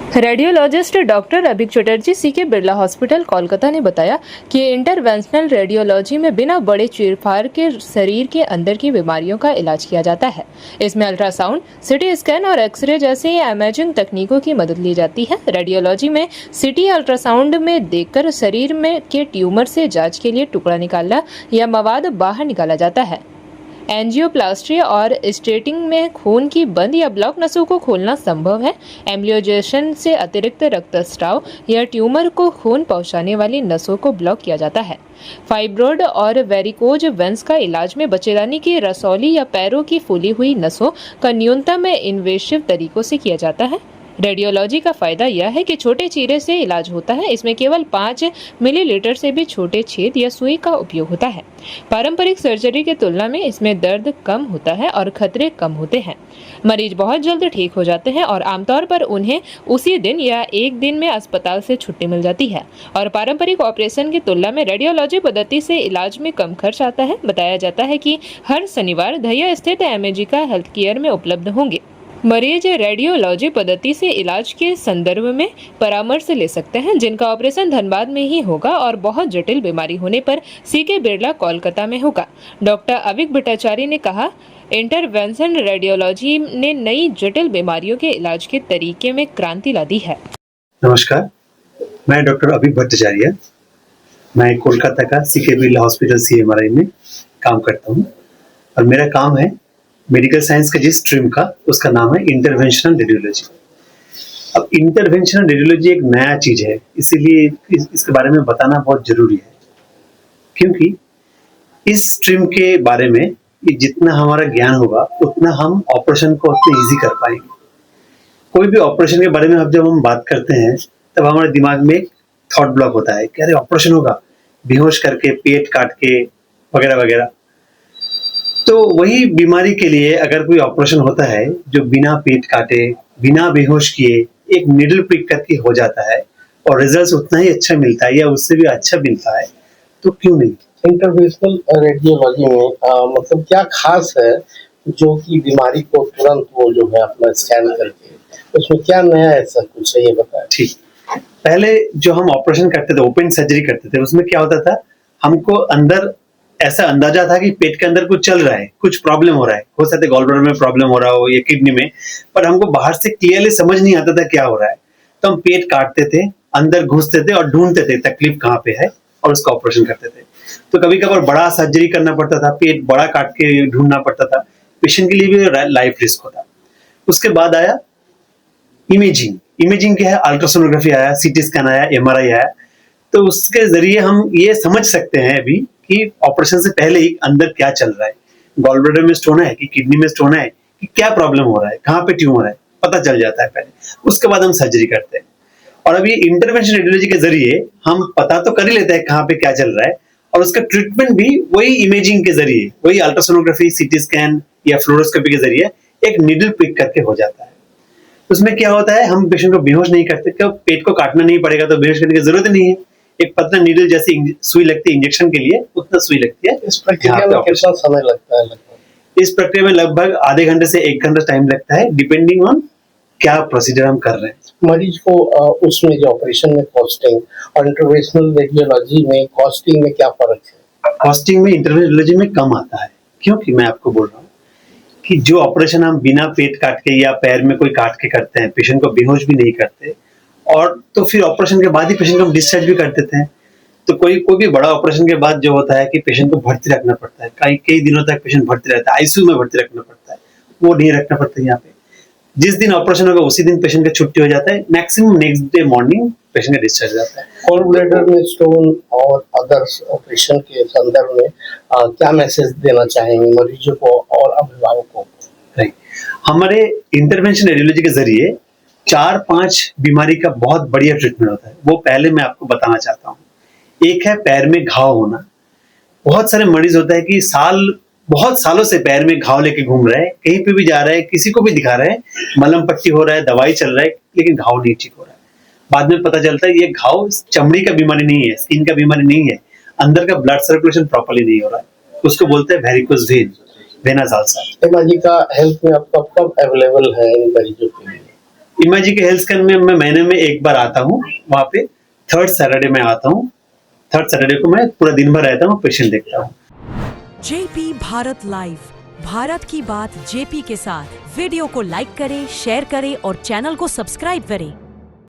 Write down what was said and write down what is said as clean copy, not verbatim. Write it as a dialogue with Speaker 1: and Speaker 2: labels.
Speaker 1: Radiologist doctor Abhik Chatterjee C K Birla hospital Kolkata ने बताया कि इंटरवेंशनल रेडियोलॉजी में बिना बड़े चीरफाड़ के शरीर के अंदर की बीमारियों का इलाज किया जाता है। इसमें अल्ट्रासाउंड, सिटी स्कैन और एक्सरे जैसी इमेजिंग तकनीकों की मदद ली जाती है। रेडियोलॉजी में सिटी अल्ट्रासाउंड में देखकर शरीर में के ट्यूमर से जांच के लिए टुकड़ा निकालना या मवाद बाहर निकाला जाता है। एंजियोप्लास्टी और स्टेटिंग में खून की बंद या ब्लॉक नसों को खोलना संभव है। एम्ब्लियोजेशन से अतिरिक्त रक्तस्राव या ट्यूमर को खून पहुंचाने वाली नसों को ब्लॉक किया जाता है। फाइब्रोइड और वेरिकोज वेंस का इलाज में बच्चेदानी की रसौली या पैरों की फूली हुई नसों का न्यूनतम इन्वेसिव तरीकों से किया जाता है। रेडियोलॉजी का फायदा यह है कि छोटे चीरे से इलाज होता है। इसमें केवल 5 मिलीलीटर से भी छोटे छेद या सुई का उपयोग होता है। पारंपरिक सर्जरी की तुलना में इसमें दर्द कम होता है और खतरे कम होते हैं। मरीज बहुत जल्द ठीक हो जाते हैं और आमतौर पर उन्हें उसी दिन या एक दिन में अस्पताल से छुट्टी मिल जाती है। और पारंपरिक ऑपरेशन की तुलना में रेडियोलॉजी पद्धति से इलाज में कम खर्च आता है। बताया जाता है कि हर शनिवार दहिया स्थित अमेजिका हेल्थ केयर में उपलब्ध होंगे। मरीज रेडियोलॉजी पद्धति से इलाज के संदर्भ में परामर्श ले सकते हैं, जिनका ऑपरेशन धनबाद में ही होगा और बहुत जटिल बीमारी होने पर सीके बिरला कोलकाता में होगा। डॉक्टर अविक भट्टाचार्य ने कहा, इंटरवेंशन रेडियोलॉजी ने नई जटिल बीमारियों के इलाज के तरीके में क्रांति ला दी है।
Speaker 2: नमस्कार, मैं डॉक्टर अविक भट्टाचार्य। मैं कोलकाता का सीके बिरला हॉस्पिटल CMRI में काम करता हूँ और मेरा काम है मेडिकल साइंस का जिस स्ट्रीम का उसका नाम है इंटरवेंशनल रेडियोलॉजी। अब इंटरवेंशनल रेडियोलॉजी एक नया चीज है, इसीलिए इसके बारे में बताना बहुत जरूरी है, क्योंकि इस स्ट्रीम के बारे में जितना हमारा ज्ञान होगा उतना हम ऑपरेशन को उतना ईजी कर पाएंगे। कोई भी ऑपरेशन के बारे में जब हम बात करते हैं तब हमारे दिमाग में एक थॉट ब्लॉक होता है कि अरे ऑपरेशन होगा, बेहोश करके, पेट काट के वगैरह वगैरह। तो वही बीमारी के लिए अगर कोई ऑपरेशन होता है जो बिना पेट काटे, बिना बेहोश किए एक निडल प्रिक करके हो जाता है और रिजल्ट उतना ही अच्छा मिलता है या उससे भी अच्छा मिलता है, तो क्यों नहीं।
Speaker 3: इंटरवेंशनल रेडियोलॉजी में मतलब क्या खास है जो कि बीमारी को तुरंत वो जो है अपना स्कैन करके, उसमें क्या नया ऐसा कुछ है ये बताएं।
Speaker 2: ठीक, पहले जो हम ऑपरेशन करते थे, ओपन सर्जरी करते थे, उसमें क्या होता था, हमको अंदर ऐसा अंदाजा था कि पेट के अंदर कुछ चल रहा है, कुछ प्रॉब्लम हो रहा है, हो सकता है गॉलब्लैडर में प्रॉब्लम हो रहा हो या किडनी में, पर हमको बाहर से क्लियरली समझ नहीं आता था क्या हो रहा है। तो हम पेट काटते थे, अंदर घुसते थे और ढूंढते थे तकलीफ कहाँ पे है और उसका ऑपरेशन करते थे। तो कभी कभार बड़ा सर्जरी करना पड़ता था, पेट बड़ा काट के ढूंढना पड़ता था, पेशेंट के लिए भी लाइफ रिस्क होता। उसके बाद आया इमेजिंग। इमेजिंग क्या है, अल्ट्रासोनोग्राफी आया, CT स्कैन आया, MRI आया। तो उसके जरिए हम ये समझ सकते हैं अभी कि ऑपरेशन से पहले ही अंदर क्या चल रहा है, गॉलब्लैडर में स्टोन है कि किडनी में स्टोन है कि क्या प्रॉब्लम हो रहा है, कहाँ पे ट्यूमर है, पता चल जाता है पहले। उसके बाद हम सर्जरी करते हैं। और अभी इंटरवेंशन रेडियोलॉजी के जरिए हम पता तो कर ही लेते हैं कहाँ पे क्या चल रहा है, और उसका ट्रीटमेंट भी वही इमेजिंग के जरिए, वही अल्ट्रासोनोग्राफी, CT स्कैन या फ्लोरोस्कोपी के जरिए एक नीडल प्रिक करके हो जाता है। उसमें क्या होता है, हम पेशेंट को बेहोश नहीं करते, क्यों, पेट को काटना नहीं पड़ेगा तो बेहोश करने की जरूरत नहीं है। एक पतला नीडल जैसी सुई लगती है इंजेक्शन के लिए, उतना सुई लगती है।
Speaker 3: इस प्रक्रिया में कितना समय लगता है लगभग?
Speaker 2: इस प्रक्रिया में लगभग आधे घंटे से 1 घंटा टाइम लगता है, डिपेंडिंग ऑन क्या प्रोसीजर हम कर रहे हैं।
Speaker 3: मरीज को उसमें जो ऑपरेशन में कॉस्टिंग और इंटरवेंशनल रेडियोलॉजी में कॉस्टिंग में क्या फर्क है?
Speaker 2: कॉस्टिंग में इंटरवेंशनल रेडियोलॉजी में कम आता है, क्योंकि मैं आपको बोल रहा हूँ कि जो ऑपरेशन हम बिना पेट काट के या पैर में कोई काट के करते हैं, पेशेंट को बेहोश भी नहीं करते, और तो फिर ऑपरेशन के बाद ही पेशेंट को हम डिस्चार्ज भी कर देते हैं। तो कोई भी बड़ा ऑपरेशन के बाद जो होता है कि पेशेंट को भर्ती रखना पड़ता है, कई दिनों तक पेशेंट भर्ती रहता है, ICU में भर्ती रखना पड़ता है, वो नहीं रखना पड़ता है यहाँ पे। जिस दिन ऑपरेशन होगा उसी दिन पेशेंट का छुट्टी हो जाता है, maximum next day morning patient का डिस्चार्ज हो जाता है।
Speaker 3: गॉलब्लैडर में स्टोन और अदर्स ऑपरेशन के संदर्भ में क्या मैसेज देना चाहेंगे मरीजों को और अभिभावकों को?
Speaker 2: हमारे इंटरवेंशन रेडियोलॉजी के जरिए 4-5 बीमारी का बहुत बढ़िया ट्रीटमेंट होता है। वो पहले मैं आपको बताना चाहता हूँ। एक है पैर में घाव होना। बहुत सारे मरीज होता है कि बहुत सालों से पैर में घाव लेके घूम रहा है, कहीं पे भी जा रहा है, किसी को भी दिखा रहा है, मलहम पट्टी हो रहा है, दवाई चल रहा है, लेकिन घाव नहीं ठीक हो रहा है। बाद में पता चलता है ये घाव चमड़ी का बीमारी नहीं है, स्किन का बीमारी नहीं है, अंदर का ब्लड सर्कुलेशन प्रॉपर्ली नहीं हो रहा है, उसको बोलते हैं वेरिकोज वेन, वेना साल्सा।
Speaker 3: एमेजिका हेल्थ में अब कब अवेलेबल है इन मरीजों के लिए?
Speaker 2: इमाजी के हेल्थ स्कैन में मैं महीने में एक बार आता हूँ, वहाँ पे थर्ड सैटरडे में आता हूँ। थर्ड सैटरडे को मैं पूरा दिन भर रहता हूँ, पेशेंट देखता हूँ।
Speaker 4: जेपी भारत लाइव, भारत की बात जेपी के साथ। वीडियो को लाइक करें, शेयर करें और चैनल को सब्सक्राइब करें।